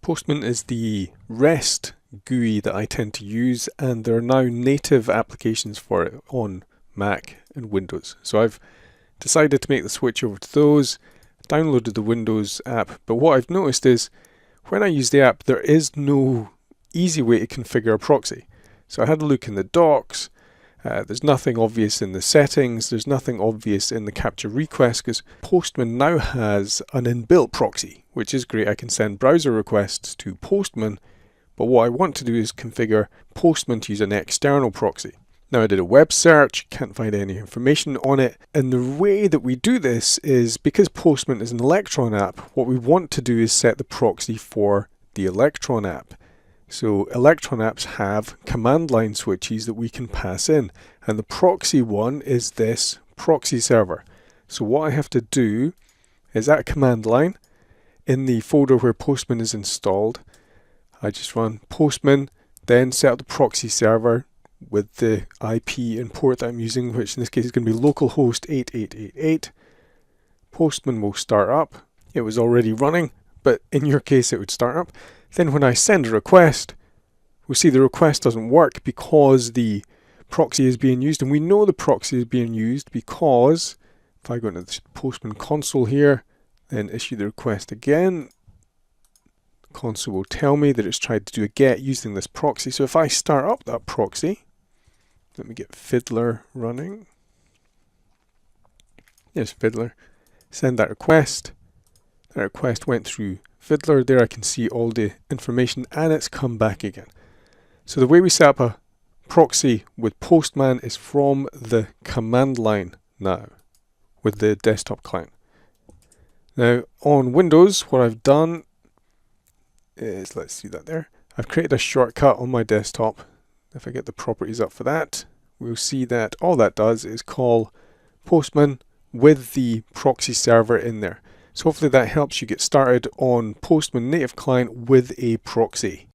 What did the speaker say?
Postman is the REST GUI that I tend to use, and there are now native applications for it on Mac and Windows. So I've decided to make the switch over to those, downloaded the Windows app, but what I've noticed is when I use the app there is no easy way to configure a proxy. So I had a look in the docs, there's nothing obvious in the settings, there's nothing obvious in the capture request, because Postman now has an inbuilt proxy, which is great. I can send browser requests to Postman, but what I want to do is configure Postman to use an external proxy. Now I did a web search, can't find any information on it, and the way that we do this is, because Postman is an Electron app, what we want to do is set the proxy for the Electron app. So Electron apps have command line switches that we can pass in, and the proxy one is this Proxy Server. So what I have to do is at command line, in the folder where Postman is installed, I just run Postman, then set up the Proxy Server with the IP and port that I'm using, which in this case is going to be localhost 8888. Postman will start up. It was already running, but in your case it would start up. Then when I send a request, we'll see the request doesn't work because the proxy is being used, and we know the proxy is being used because if I go into the Postman console here, then issue the request again, the console will tell me that it's tried to do a GET using this proxy. So if I start up that proxy, let me get Fiddler running. There's Fiddler. Send that request. That request went through Fiddler. There I can see all the information and it's come back again. So the way we set up a proxy with Postman is from the command line now with the desktop client. Now on Windows, what I've done is, let's see that there, I've created a shortcut on my desktop. If I get the properties up for that, we'll see that all that does is call Postman with the proxy server in there. So hopefully that helps you get started on Postman Native Client with a proxy.